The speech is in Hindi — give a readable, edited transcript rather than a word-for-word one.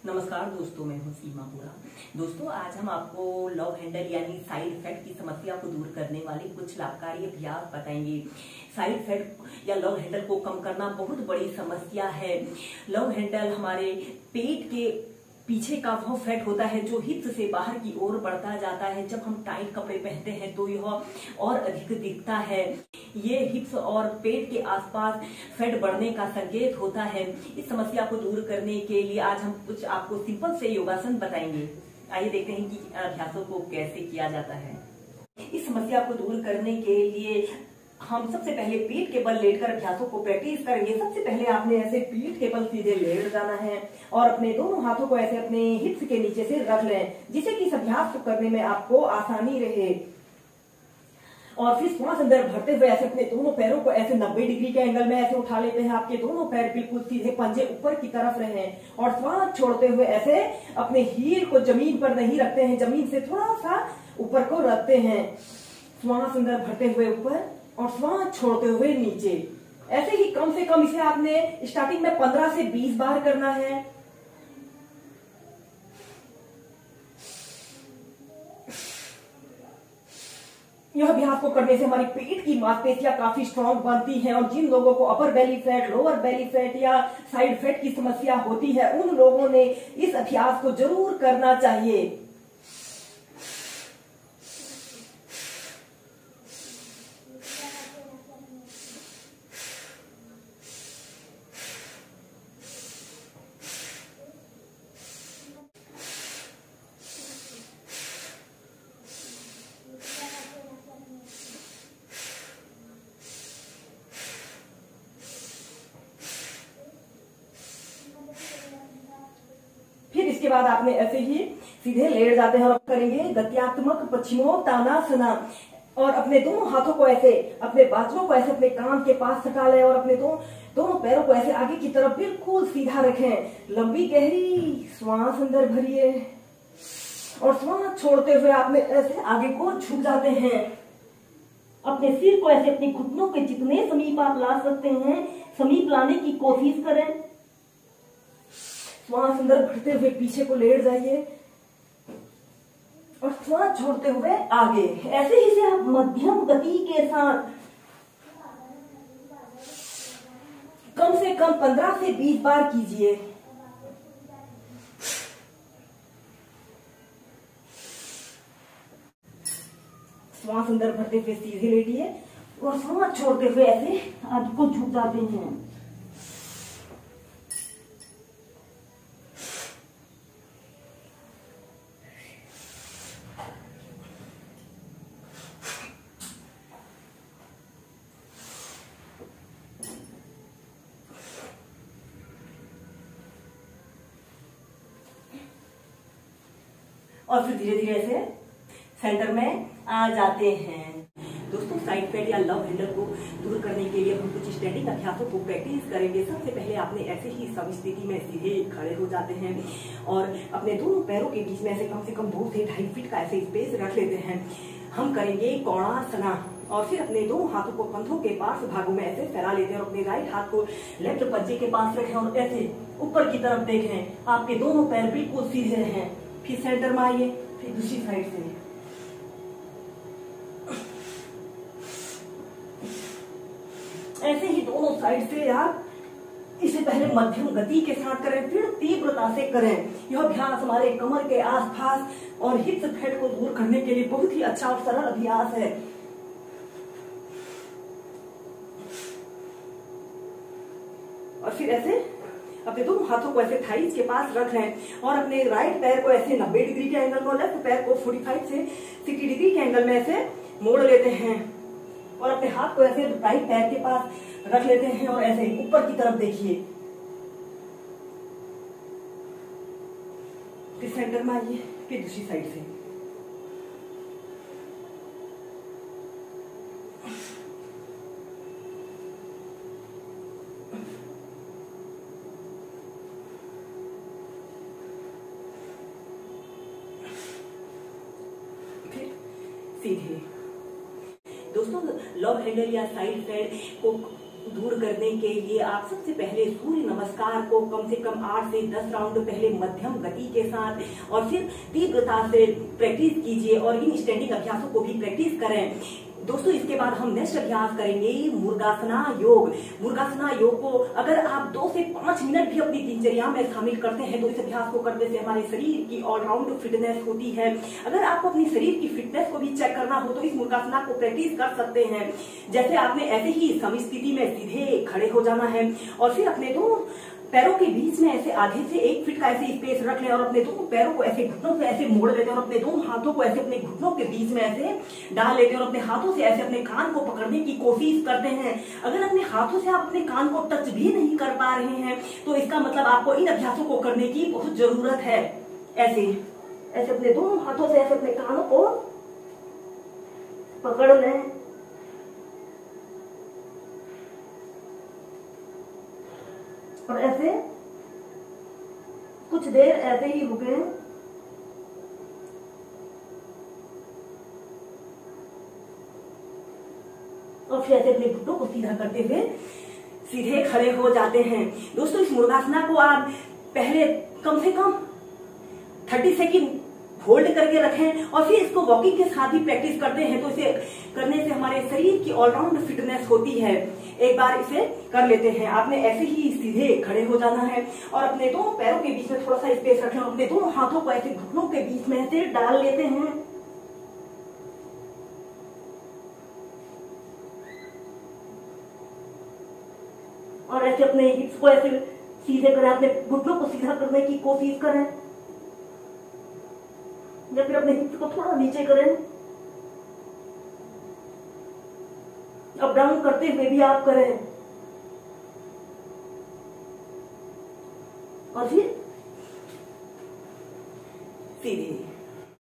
नमस्कार दोस्तों, मैं हूं सीमा पूरा। दोस्तों, आज हम आपको लव हैंडल यानी साइड इफेक्ट की समस्या को दूर करने वाले कुछ लाभकारी अभ्यास बताएंगे। साइड इफेक्ट या लव हैंडल को कम करना बहुत बड़ी समस्या है। लव हैंडल हमारे पेट के पीछे का वो फैट होता है जो हिप्स से बाहर की ओर बढ़ता जाता है। जब हम टाइट कपड़े पहनते हैं तो यह और अधिक दिखता है। ये हिप्स और पेट के आसपास फैट बढ़ने का संकेत होता है। इस समस्या को दूर करने के लिए आज हम कुछ आपको सिंपल से योगासन बताएंगे। आइए देखते हैं कि अभ्यासों को कैसे किया जाता है। इस समस्या को दूर करने के लिए हम सबसे पहले पीठ के बल लेटकर अभ्यासों को प्रैक्टिस करेंगे। सबसे पहले आपने ऐसे पीठ के बल सीधे लेट जाना है और अपने दोनों हाथों को ऐसे अपने हिप्स के नीचे से रख लें, जिससे कि इस अभ्यास को करने में आपको आसानी रहे। और फिर श्वास अंदर भरते हुए ऐसे अपने दोनों पैरों को ऐसे 90 डिग्री के एंगल में ऐसे उठा लेते हैं। आपके दोनों पैर बिल्कुल सीधे, पंजे ऊपर की तरफ रहे और श्वास छोड़ते हुए ऐसे अपने हील को जमीन पर नहीं रखते हैं, जमीन से थोड़ा सा ऊपर को रखते हैं। श्वास अंदर भरते हुए ऊपर और श्वास छोड़ते हुए नीचे। ऐसे ही कम से कम इसे आपने स्टार्टिंग में 15 से 20 बार करना है। यह अभ्यास को करने से हमारी पेट की मांसपेशियां काफी स्ट्रांग बनती हैं और जिन लोगों को upper belly fat, lower belly fat या साइड फैट की समस्या होती है, उन लोगों ने इस अभ्यास को जरूर करना चाहिए। फिर इसके बाद आपने ऐसे ही सीधे लेट जाते हैं और करेंगे गत्यात्मक पश्चिमोत्तानासना। और अपने दोनों हाथों को ऐसे, अपने बाजुओं को ऐसे अपने कान के पास सटा लें और अपने दोनों पैरों को ऐसे आगे की तरफ बिल्कुल सीधा रखें। लंबी गहरी श्वास अंदर भरिए और श्वास छोड़ते हुए आप ऐसे आगे को झुक जाते हैं। अपने सिर को ऐसे अपने घुटनों के जितने समीप आप ला सकते हैं, समीप लाने की कोशिश करें। श्वास अंदर भरते हुए पीछे को लेट जाइए और श्वास छोड़ते हुए आगे। ऐसे ही से आप मध्यम गति के साथ कम से कम 15 से 20 बार कीजिए। श्वास अंदर भरते हुए सीधे लेटिए और श्वास छोड़ते हुए ऐसे आगे को झुक जाते हैं। और फिर धीरे धीरे ऐसे सेंटर में आ जाते हैं। दोस्तों, साइड फैट या लव हैंडल को दूर करने के लिए हम कुछ स्टैंडिंग अभ्यासों को प्रैक्टिस करेंगे। सबसे पहले आपने ऐसे ही सब स्थिति में सीधे खड़े हो जाते हैं और अपने दोनों पैरों के बीच में ऐसे कम से कम 2 से 2.5 फीट का ऐसे स्पेस रख लेते हैं। हम करेंगे कोणासना और फिर अपने दोनों हाथों को कंधों के पार्श्व भागों में ऐसे फैला लेते हैं और अपने राइट हाथ को लेफ्ट पंजे के पास रखें और ऐसे ऊपर की तरफ देखें। आपके दोनों पैर बिल्कुल सीधे रहें। फिर सेंटर में आइए, फिर दूसरी साइड से। ऐसे ही दोनों साइड से आप इसे पहले मध्यम गति के साथ करें, फिर तीव्रता से करें। यह अभ्यास हमारे कमर के आसपास और हिप्स फैट को दूर करने के लिए बहुत ही अच्छा और सरल अभ्यास है। और फिर ऐसे अपने दोनों हाथों को ऐसे थाइस के पास रख लें और अपने राइट पैर को ऐसे 90 डिग्री के एंगल में, लेफ्ट पैर को 45 से 60 डिग्री के एंगल में ऐसे मोड़ लेते हैं और अपने हाथ को ऐसे राइट पैर के पास रख लेते हैं और ऐसे ऊपर की तरफ देखिए। फिर सेंटर में आइए, फिर दूसरी साइड से। सीधे। दोस्तों, लव हैंडल या साइड फैट को दूर करने के लिए आप सबसे पहले सूर्य नमस्कार को कम से कम 8 से 10 राउंड पहले मध्यम गति के साथ और फिर तीव्रता से प्रैक्टिस कीजिए और इन स्टैंडिंग अभ्यासों को भी प्रैक्टिस करें। दोस्तों इसके बाद हम नेक्स्ट अभ्यास करेंगे मुर्गासना योग। मुर्गासना योग को अगर आप 2 से 5 मिनट भी अपनी दिनचर्या में शामिल करते हैं तो इस अभ्यास को करने से हमारे शरीर की ऑलराउंड फिटनेस होती है। अगर आपको अपनी शरीर की फिटनेस को भी चेक करना हो तो इस मुर्गासना को प्रैक्टिस कर सकते हैं। जैसे आपने ऐसे ही समस्थिति में सीधे खड़े हो जाना है और फिर अपने दोनों पैरों के बीच में ऐसे आधे से 1 फीट का ऐसे स्पेस रख लें और अपने दोनों पैरों को ऐसे घुटनों से ऐसे मोड़ लेते हैं और अपने दोनों हाथों को ऐसे अपने घुटनों के बीच में ऐसे डाल लेते हैं और अपने हाथों से ऐसे अपने कान को पकड़ने की कोशिश करते हैं। अगर अपने हाथों से आप अपने कान को टच भी नहीं कर पा रहे हैं तो इसका मतलब आपको इन अभ्यासों को करने की बहुत जरूरत है। ऐसे ऐसे अपने दोनों हाथों से ऐसे अपने कानों को पकड़ लें और ऐसे कुछ देर ऐसे ही रुके और फिर ऐसे अपने घुटनों को सीधा करते हुए सीधे खड़े हो जाते हैं। दोस्तों इस मुर्गासना को आप पहले कम से कम 30 सेकंड होल्ड करके रखें और फिर इसको वॉकिंग के साथ ही प्रैक्टिस करते हैं तो इसे करने से हमारे शरीर की ऑलराउंड फिटनेस होती है। एक बार इसे कर लेते हैं। आपने ऐसे ही सीधे खड़े हो जाना है और अपने दोनों पैरों के बीच में थोड़ा सा स्पेस रखें और अपने दोनों हाथों को ऐसे घुटनों के बीच में ऐसे डाल लेते हैं और ऐसे अपने हिप्स को ऐसे सीधे करें, अपने घुटनों को सीधा करने की कोशिश करें या फिर अपने हिप्स को थोड़ा नीचे करें। अप डाउन करते हुए भी आप करें और फिर सीधे